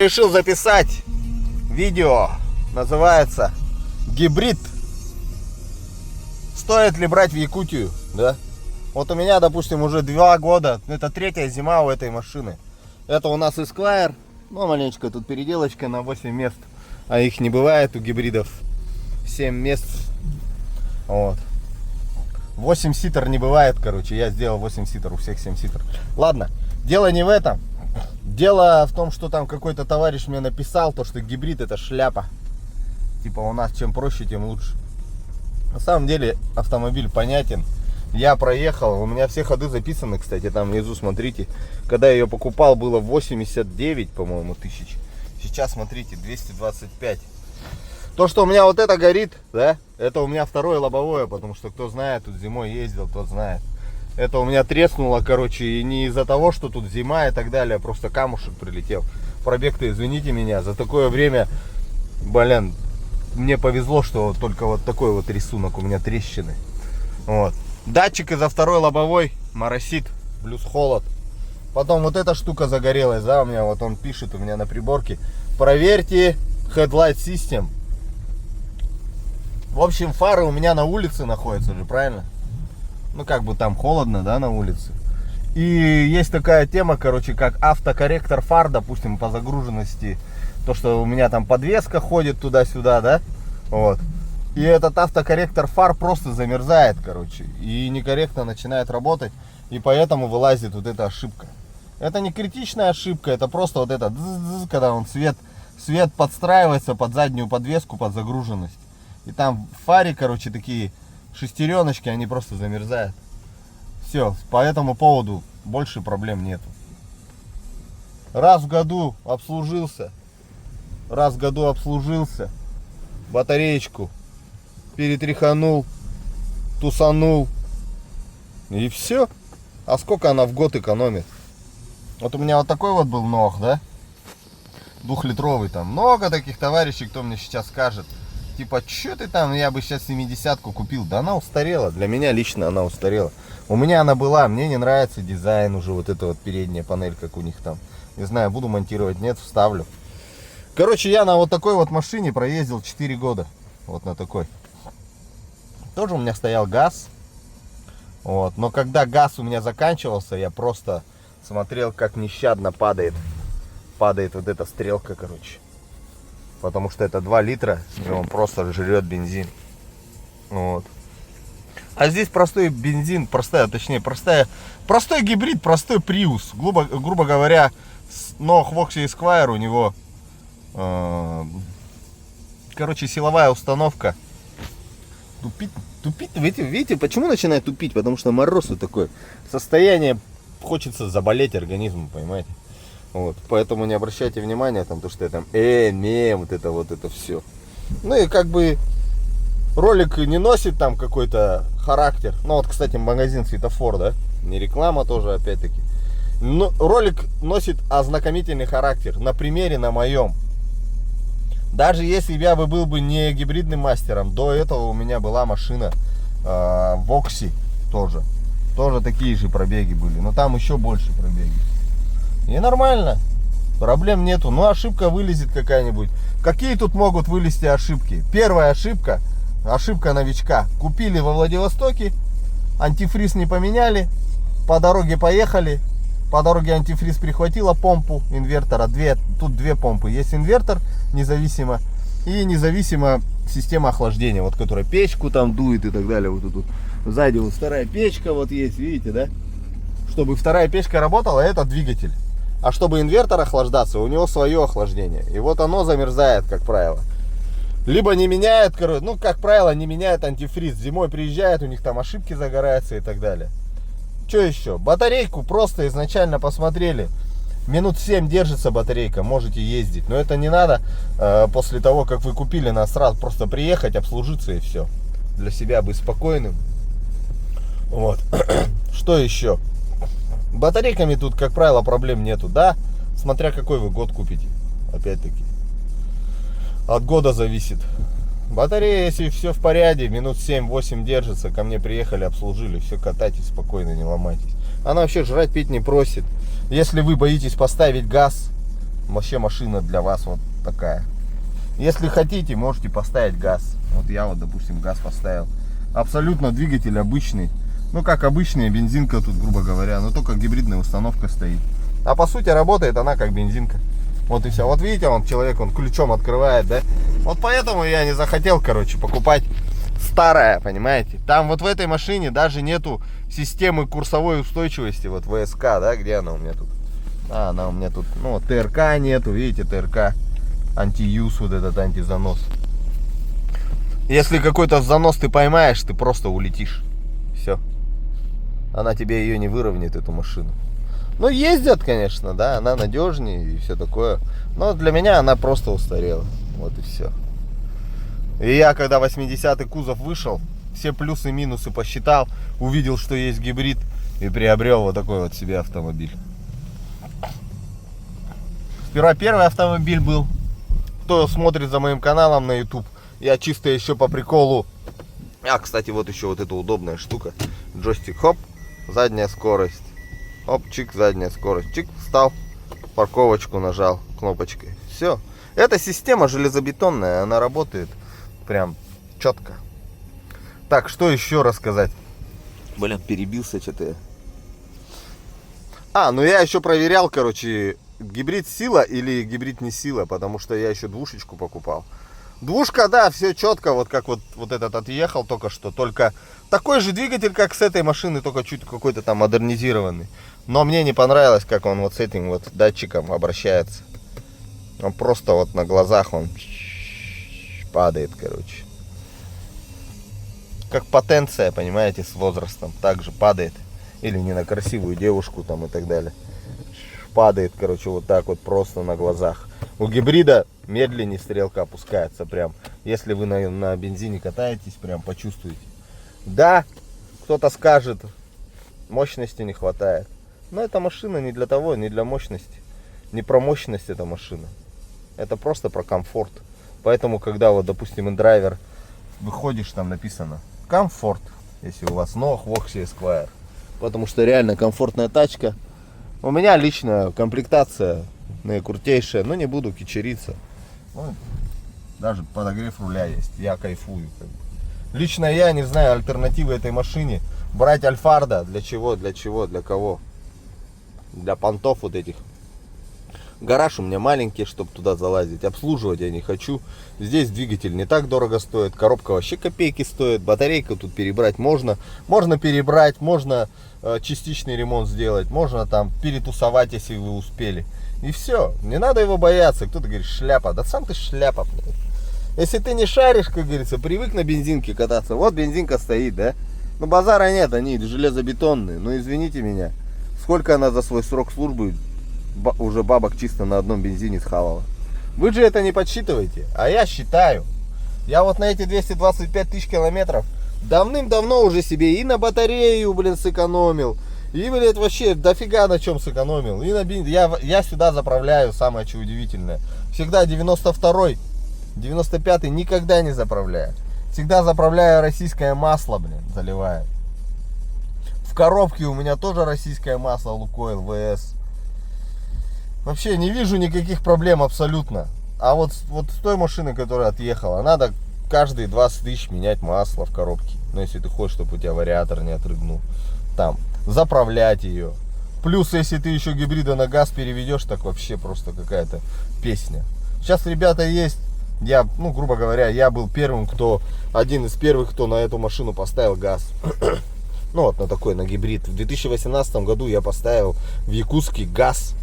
Решил записать видео, называется гибрид. Стоит ли брать в Якутию, да? Вот у меня, допустим, уже 2 года, это 3-я зима у этой машины. Это у нас Esquire, ну маленечко тут переделочка на 8 мест, а их не бывает у гибридов 7 мест. Вот. 8 ситер не бывает, короче, я сделал 8 ситер, у всех 7 ситер. Ладно, дело не в этом. Дело в том, что там какой-то товарищ мне написал, то что гибрид это шляпа. Типа у нас чем проще, тем лучше. На самом деле автомобиль понятен. Я проехал, у меня все ходы записаны, кстати, там внизу, смотрите. Когда я ее покупал, было 89, по-моему, тысяч. Сейчас, смотрите, 225. То, что у меня вот это горит, да, это у меня второе лобовое, потому что кто знает, тут зимой ездил, тот знает. Это у меня треснуло, короче, и не из-за того, что тут зима и так далее, просто камушек прилетел. Пробег-то, извините меня, за такое время, блин, мне повезло, что только вот такой вот рисунок, у меня трещины. Вот. Датчик из-за второй лобовой моросит, плюс холод. Потом вот эта штука загорелась, да, у меня вот он пишет у меня на приборке. Проверьте Headlight System. В общем, фары у меня на улице находятся же, правильно? Ну, как бы там холодно, да, на улице. И есть такая тема, короче, как автокорректор фар, допустим, по загруженности. То, что у меня там подвеска ходит туда-сюда, да, вот. И этот автокорректор фар просто замерзает, короче, и некорректно начинает работать. И поэтому вылазит вот эта ошибка. Это не критичная ошибка, это просто вот это, когда он свет подстраивается под заднюю подвеску, под загруженность. И там в фаре, короче, такие шестереночки, они просто замерзают. Все, по этому поводу больше проблем нету. Раз в году обслужился, батареечку перетряханул, тусанул, и все. А сколько она в год экономит? Вот у меня вот такой вот был ног, да, 2-литровый, там много таких товарищей, кто мне сейчас скажет, типа, что ты там, я бы сейчас 70-ку купил. Да она устарела, для меня лично она устарела. У меня она была, мне не нравится дизайн уже, вот эта вот передняя панель, как у них там. Не знаю, буду монтировать, нет, вставлю. Короче, я на вот такой вот машине проездил 4 года. Вот на такой. Тоже у меня стоял газ. Вот, но когда газ у меня заканчивался, я просто смотрел, как нещадно падает вот эта стрелка, короче. Потому что это 2 литра, и он просто жрет бензин. Вот. А здесь простой бензин, простой гибрид, простой Prius. Грубо говоря, но Voxy Esquire у него, короче, силовая установка. Тупит, видите, почему начинает тупить? Потому что мороз вот такой. Состояние, хочется заболеть организму, понимаете? Вот, поэтому не обращайте внимания там, то что я там, вот это все. Ну и как бы ролик не носит там какой-то характер. Ну вот, кстати, магазин Светофор, да, не реклама тоже, опять-таки. Но ролик носит ознакомительный характер, на примере на моем. Даже если я был бы не гибридным мастером, до этого у меня была машина Voxy тоже. Тоже такие же пробеги были, но там еще больше пробеги. И нормально, проблем нету. Ну, ошибка вылезет какая-нибудь. Какие тут могут вылезти ошибки? Первая ошибка новичка. Купили во Владивостоке, антифриз не поменяли, по дороге поехали, по дороге антифриз прихватила помпу инвертора. Тут 2 помпы. Есть инвертор независимо и независимо система охлаждения, вот которая печку там дует и так далее. Вот тут сзади вот вторая печка вот есть, видите, да? Чтобы вторая печка работала, это двигатель. А чтобы инвертор охлаждаться, у него свое охлаждение. И вот оно замерзает, как правило. Либо не меняет, ну, как правило, не меняет антифриз. Зимой приезжает, у них там ошибки загораются и так далее. Что еще? Батарейку просто изначально посмотрели. Минут 7 держится батарейка, можете ездить. Но это не надо после того, как вы купили, на сразу просто приехать, обслужиться и все. Для себя быть спокойным. Вот. Что еще? Батарейками тут, как правило, проблем нету, да, смотря какой вы год купите, опять-таки, от года зависит. Батарея, если все в порядке, минут 7-8 держится, ко мне приехали, обслужили, все, катайтесь спокойно, не ломайтесь. Она вообще жрать, пить не просит. Если вы боитесь поставить газ, вообще машина для вас вот такая. Если хотите, можете поставить газ. Вот я вот, допустим, газ поставил. Абсолютно двигатель обычный. Ну, как обычная бензинка тут, грубо говоря. Но только гибридная установка стоит. А по сути работает она как бензинка. Вот и все. Вот видите, он человек, он ключом открывает, да? Вот поэтому я не захотел, короче, покупать старое, понимаете? Там вот в этой машине даже нету системы курсовой устойчивости. Вот ВСК, да? Где она у меня тут? А, она у меня тут, ну, ТРК нету, видите, ТРК. Антиюз, вот этот антизанос. Если какой-то занос ты поймаешь, ты просто улетишь. Все. Она тебе ее не выровняет, эту машину. Ну, ездят, конечно, да, она надежнее и все такое. Но для меня она просто устарела. Вот и все. И я, когда 80-й кузов вышел, все плюсы и минусы посчитал, увидел, что есть гибрид, и приобрел вот такой вот себе автомобиль. Сперва первый автомобиль был. Кто смотрит за моим каналом на YouTube, я чисто еще по приколу. А, кстати, вот еще вот эта удобная штука. Джойстик, хоп, задняя скорость. Оп, чик, задняя скорость. Чик, встал, парковочку нажал кнопочкой. Все. Эта система железобетонная, она работает прям четко. Так, что еще рассказать? Блин, перебился что-то я. А, ну я еще проверял, короче, гибрид сила или гибрид не сила, потому что я еще двушечку покупал. Двушка, да, все четко, вот как вот этот отъехал только что. Только такой же двигатель, как с этой машины, только чуть какой-то там модернизированный. Но мне не понравилось, как он вот с этим вот датчиком обращается. Он просто вот на глазах он падает, короче. Как потенция, понимаете, с возрастом также падает. Или не на красивую девушку там и так далее. Падает, короче, вот так вот просто на глазах. У гибрида медленнее стрелка опускается прям. Если вы на бензине катаетесь, прям почувствуете. Да, кто-то скажет, мощности не хватает. Но эта машина не для того, не для мощности. Не про мощность эта машина. Это просто про комфорт. Поэтому, когда вот, допустим, индрайвер выходишь, там написано комфорт. Если у вас ног в Oxy Esquire. Потому что реально комфортная тачка. У меня личная комплектация наикрутейшая, но не буду кичериться. Ну, даже подогрев руля есть, я кайфую. Лично я не знаю альтернативы этой машине. Брать Альфарда для чего, для кого? Для понтов вот этих. Гараж у меня маленький, чтобы туда залазить. Обслуживать я не хочу. Здесь двигатель не так дорого стоит. Коробка вообще копейки стоит. Батарейку тут перебрать можно. Можно перебрать, можно частичный ремонт сделать. Можно там перетусовать, если вы успели. И все. Не надо его бояться. Кто-то говорит, шляпа. Да сам ты шляпа. Если ты не шаришь, как говорится, привык на бензинке кататься. Вот бензинка стоит, да? Ну базара нет, они железобетонные. Ну извините меня. Сколько она за свой срок службы уже бабок чисто на одном бензине схавала. Вы же это не подсчитываете, а я считаю. Я вот на эти 225 тысяч километров давным-давно уже себе и на батарею, блин, сэкономил. И, блин, вообще дофига на чем сэкономил. И на я сюда заправляю, самое что удивительное. Всегда 92-й, 95-й никогда не заправляю. Всегда заправляю российское масло, блин, заливаю. В коробке у меня тоже российское масло Лукойл ВС. Вообще не вижу никаких проблем абсолютно. А вот с той машины, которая отъехала, надо каждые 20 тысяч менять масло в коробке. Ну, если ты хочешь, чтобы у тебя вариатор не отрыгнул. Там, заправлять ее. Плюс, если ты еще гибрида на газ переведешь, так вообще просто какая-то песня. Сейчас ребята есть. Я, ну, грубо говоря, я был один из первых, кто на эту машину поставил газ. Ну, вот на такой, на гибрид. В 2018 году я поставил в Якутске газ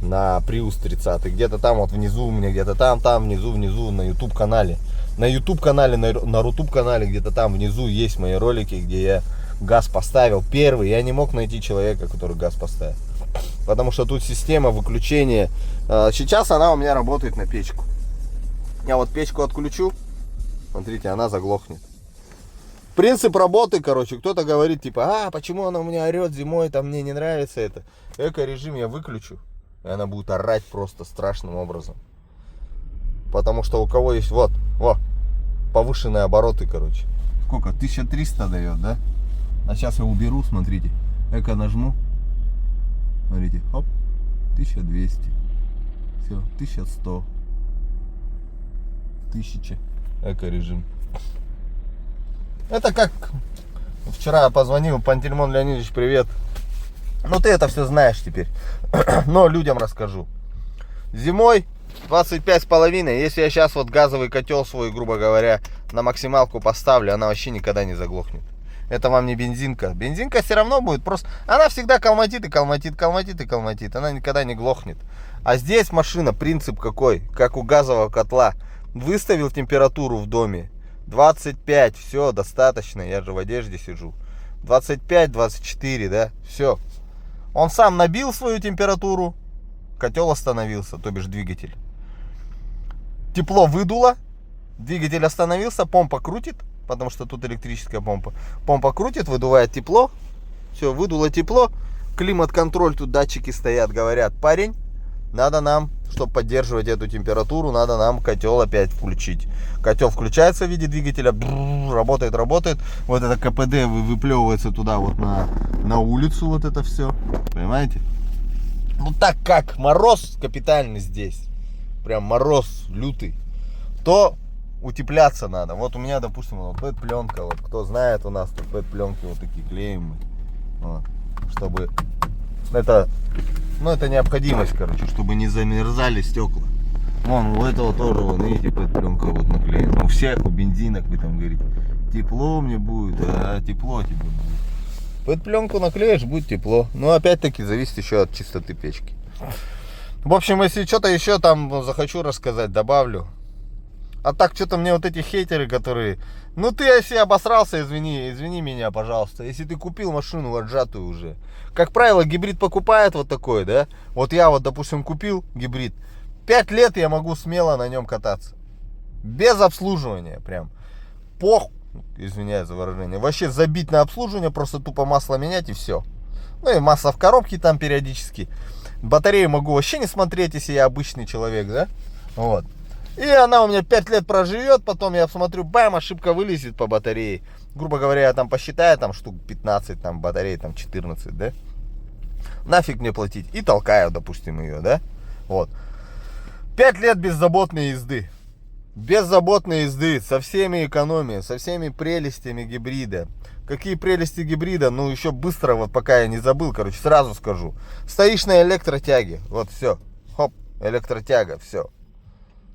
на Prius 30. Где-то там вот внизу у меня, где-то там внизу на YouTube канале. На YouTube канале, на Рутуб канале, где-то там внизу есть мои ролики, где я газ поставил первый. Я не мог найти человека, который газ поставил. Потому что тут система выключения. Сейчас она у меня работает на печку. Я вот печку отключу. Смотрите, она заглохнет. Принцип работы, короче, кто-то говорит, типа, почему она у меня орет зимой, там мне не нравится это. Эко-режим я выключу. И она будет орать просто страшным образом. Потому что у кого есть, повышенные обороты, короче. Сколько? 1300 дает, да? А сейчас я уберу, смотрите. Эко нажму. Смотрите, хоп, 1200. Все, 1100. 1000. Эко-режим. Это как вчера позвонил Пантельмон Леонидович, привет. Ну ты это все знаешь теперь. Но людям расскажу. Зимой 25,5. Если я сейчас вот газовый котел свой, грубо говоря, на максималку поставлю, она вообще никогда не заглохнет. Это вам не бензинка. Бензинка все равно будет просто... Она всегда калматит и калматит, калматит и калматит. Она никогда не глохнет. А здесь машина, принцип какой? Как у газового котла. Выставил температуру в доме. 25, все, достаточно. Я же в одежде сижу. 25, 24, да? Все. Он сам набил свою температуру. Котел остановился, то бишь двигатель. Тепло выдуло. Двигатель остановился, помпа крутит. Потому что тут электрическая помпа. Помпа крутит, выдувает тепло. Все, выдуло тепло. Климат-контроль, тут датчики стоят, говорят: парень, надо нам, чтобы поддерживать эту температуру, надо нам котел опять включить. Котел включается в виде двигателя, работает. Вот это КПД выплевывается туда вот на улицу, вот это все. Понимаете? Ну так как мороз капитальный здесь, прям мороз лютый, то утепляться надо. Вот у меня, допустим, вот ПЭТ-пленка, вот кто знает, у нас тут ПЭТ-пленки вот такие клеим, вот, чтобы это, ну это необходимость, короче, чтобы не замерзали стекла. Вон, у этого тоже, вон, видите, ПЭТ-пленка вот наклеена. У всех, у бензинок, вы там говорите, тепло мне будет, а тепло тебе будет. ПЭТ-пленку наклеишь, будет тепло. Но опять-таки зависит еще от чистоты печки. В общем, если что-то еще там захочу рассказать, добавлю. А так что-то мне вот эти хейтеры, которые... Ну ты, если обосрался, извини меня, пожалуйста. Если ты купил машину отжатую уже. Как правило, гибрид покупает вот такой, да? Вот я вот, допустим, купил гибрид. 5 лет я могу смело на нем кататься. Без обслуживания прям. Извиняюсь за выражение. Вообще забить на обслуживание, просто тупо масло менять и все. Ну и масло в коробке там периодически. Батарею могу вообще не смотреть, если я обычный человек, да? Вот. И она у меня 5 лет проживет, потом я посмотрю, бам, ошибка вылезет по батарее. Грубо говоря, я там посчитаю, там штук 15, там батареи, там 14, да? Нафиг мне платить. И толкаю, допустим, ее, да? Вот. 5 лет беззаботной езды. Беззаботной езды, со всеми экономиями, со всеми прелестями гибрида. Какие прелести гибрида? Ну, еще быстро, вот пока я не забыл, короче, сразу скажу. Стоишь на электротяге, вот все. Хоп, электротяга, все.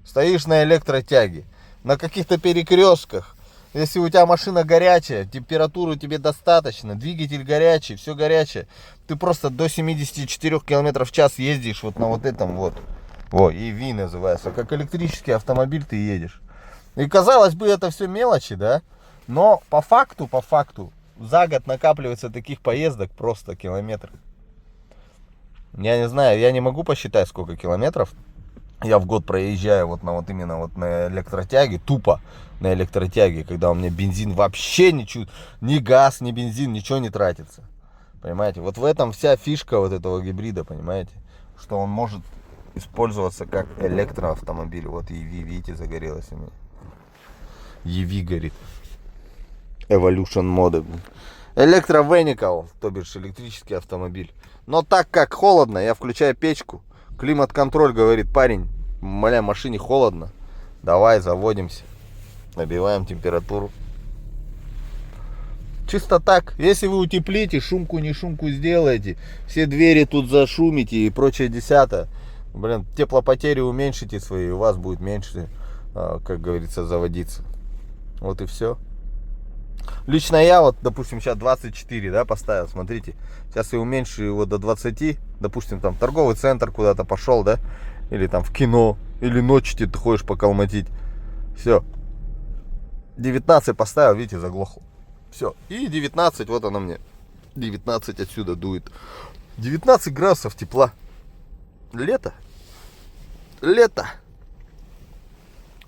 Стоишь на электротяге, на каких-то перекрестках. Если у тебя машина горячая, температуры тебе достаточно, двигатель горячий, все горячее, ты просто до 74 км в час ездишь вот на вот этом вот. Во, EV называется, как электрический автомобиль ты едешь. И казалось бы, это все мелочи, да? Но по факту, за год накапливается таких поездок просто километры. Я не знаю, я не могу посчитать, сколько километров я в год проезжаю вот на вот именно вот на электротяге, тупо на электротяге, когда у меня бензин вообще ничего, ни газ, ни бензин, ничего не тратится. Понимаете? Вот в этом вся фишка вот этого гибрида, понимаете? Что он может использоваться как электроавтомобиль. Вот EV, видите, загорелась у меня. EV горит. Evolution Mode. Электровеникал, то бишь электрический автомобиль. Но так как холодно, я включаю печку. Климат-контроль говорит: парень, в машине холодно. Давай заводимся. Набиваем температуру. Чисто так. Если вы утеплите, шумку не шумку сделаете, все двери тут зашумите и прочее десятое, блин, теплопотери уменьшите свои, у вас будет меньше, как говорится, заводиться. Вот и все. Лично я вот, допустим, сейчас 24, да, поставил, смотрите. Сейчас я уменьшу его до 20, допустим, там торговый центр куда-то пошел, да, или там в кино, или ночью ты ходишь покалматить. Все. 19 поставил, видите, заглохло. Все. И 19, вот оно мне. 19 отсюда дует. 19 градусов тепла. Лето. Лето.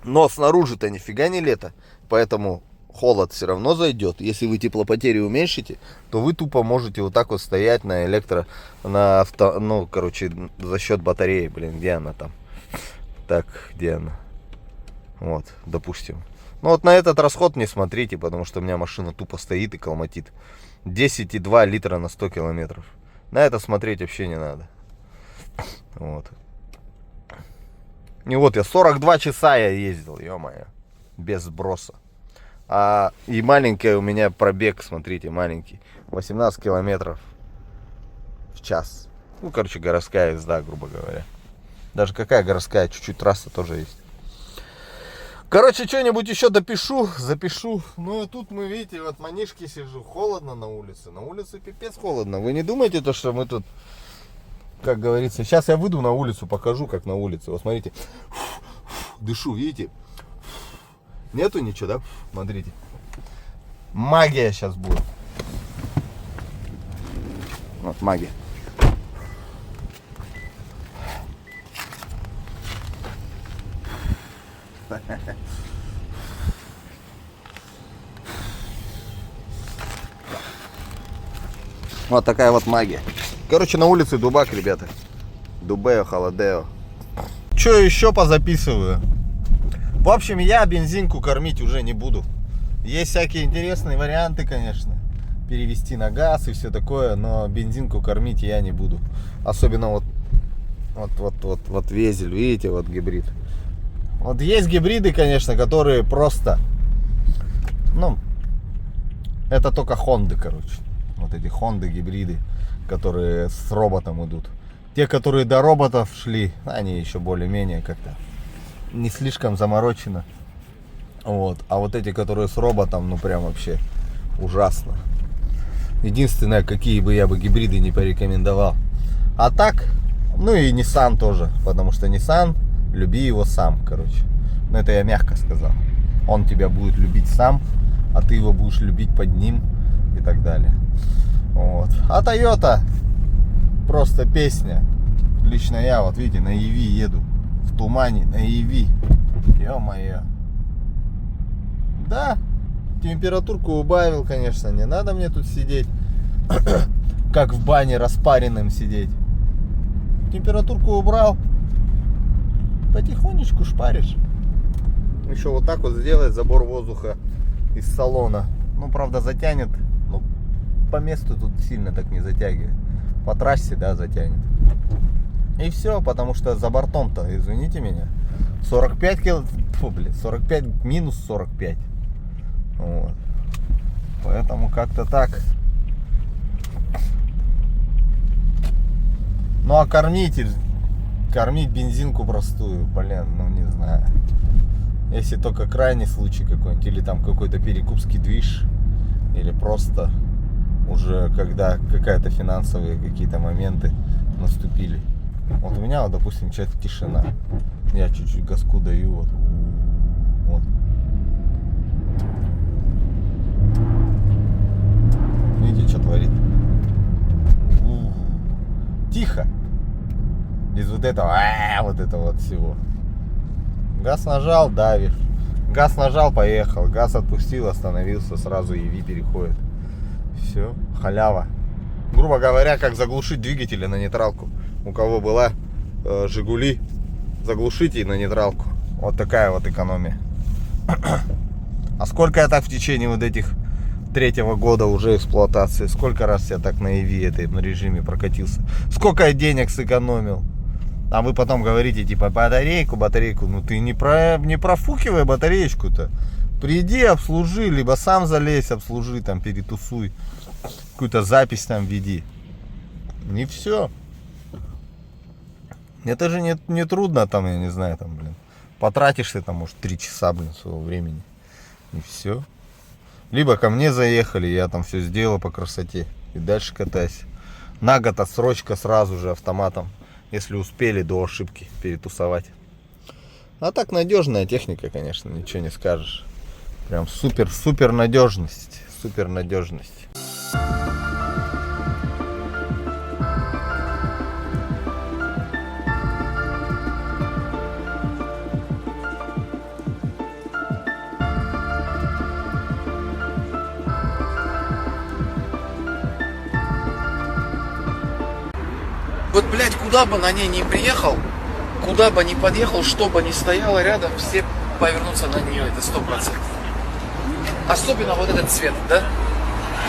Но снаружи-то нифига не лето. Поэтому холод все равно зайдет. Если вы теплопотери уменьшите, то вы тупо можете вот так вот стоять на ну, короче, за счет батареи. Блин, где она там? Так, где она? Вот, допустим. Ну вот на этот расход не смотрите, потому что у меня машина тупо стоит и калматит. 10,2 литра на 100 километров. На это смотреть вообще не надо. Вот. И вот я 42 часа я ездил, ё-моё, без сброса. И маленький у меня пробег, смотрите, маленький, 18 километров в час. Ну, короче, городская езда, грубо говоря. Даже какая городская, чуть-чуть трасса тоже есть. Короче, что-нибудь еще допишу, запишу. Ну и тут мы, видите, вот манишки сижу. Холодно на улице. На улице пипец холодно. Вы не думайте, то, что мы тут, как говорится, сейчас я выйду на улицу, покажу, как на улице. Вот смотрите. Дышу, видите? Нету ничего, да? Смотрите. Магия сейчас будет. Вот магия. Вот такая вот магия. Короче, на улице дубак, ребята. Дубео, холодео. Что еще позаписываю? В общем, я бензинку кормить уже не буду. Есть всякие интересные варианты, конечно. Перевести на газ и все такое. Но бензинку кормить я не буду. Особенно вот везель, видите, вот гибрид. Вот есть гибриды, конечно, которые просто, ну, это только Хонды, короче. Вот эти Хонды гибриды, которые с роботом идут. Те, которые до роботов шли, они еще более-менее как-то не слишком заморочено. Вот. А вот эти, которые с роботом, ну прям вообще ужасно. Единственное, какие бы я бы гибриды не порекомендовал. А так, ну и Nissan тоже, потому что Nissan, люби его сам, короче. Но это я мягко сказал. Он тебя будет любить сам, а ты его будешь любить под ним и так далее. Вот. А Toyota просто песня. Лично я, вот видите, на EV еду. В тумане на EV. Ё-моё. Да, температурку убавил, конечно. Не надо мне тут сидеть, как в бане распаренным сидеть. Температурку убрал. Потихонечку шпаришь. Еще вот так вот сделать забор воздуха из салона. Ну, правда, затянет. Но по месту тут сильно так не затягивает. По трассе, да, затянет. И все, потому что за бортом-то, извините меня, 45 45 минус 45. Вот. Поэтому как-то так. Ну а кормить бензинку простую, блин, ну не знаю. Если только крайний случай какой-нибудь, или там какой-то перекупский движ, или просто уже когда какая-то финансовые какие-то моменты наступили. Вот у меня, вот, допустим, сейчас тишина. Я чуть-чуть газку даю, вот. Вот. Видите, что творит? Тихо. Без вот этого, вот этого вот всего. Газ нажал, давишь. Газ нажал, поехал. Газ отпустил, остановился, сразу EV переходит. Все, халява. Грубо говоря, как заглушить двигатель на нейтралку. У кого была Жигули, заглушите на нейтралку. Вот такая вот экономия. А сколько я так в течение вот этих третьего года уже эксплуатации, сколько раз я так на EV этой режиме прокатился, сколько я денег сэкономил. А вы потом говорите, типа, батарейку, ну ты не профукивай батареечку-то. Приди, обслужи, либо сам залезь, обслужи, там, перетусуй. Какую-то запись там веди. И все. Это же не трудно, там, я не знаю, там, блин. Потратишь ты там, может, 3 часа, блин, своего времени. И все. Либо ко мне заехали, я там все сделал по красоте. И дальше катайся. На год отсрочка сразу же автоматом. Если успели до ошибки перетусовать. А так надежная техника, конечно, ничего не скажешь. Прям супер надежность. Супер надежность. Вот, блядь, куда бы на ней не приехал, куда бы ни подъехал, что бы ни стояло рядом, все повернутся на нее, это 100%. Особенно вот этот цвет, да?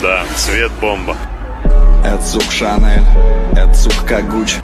Да, цвет бомба. Это звук Шанель, это звук как Гуч.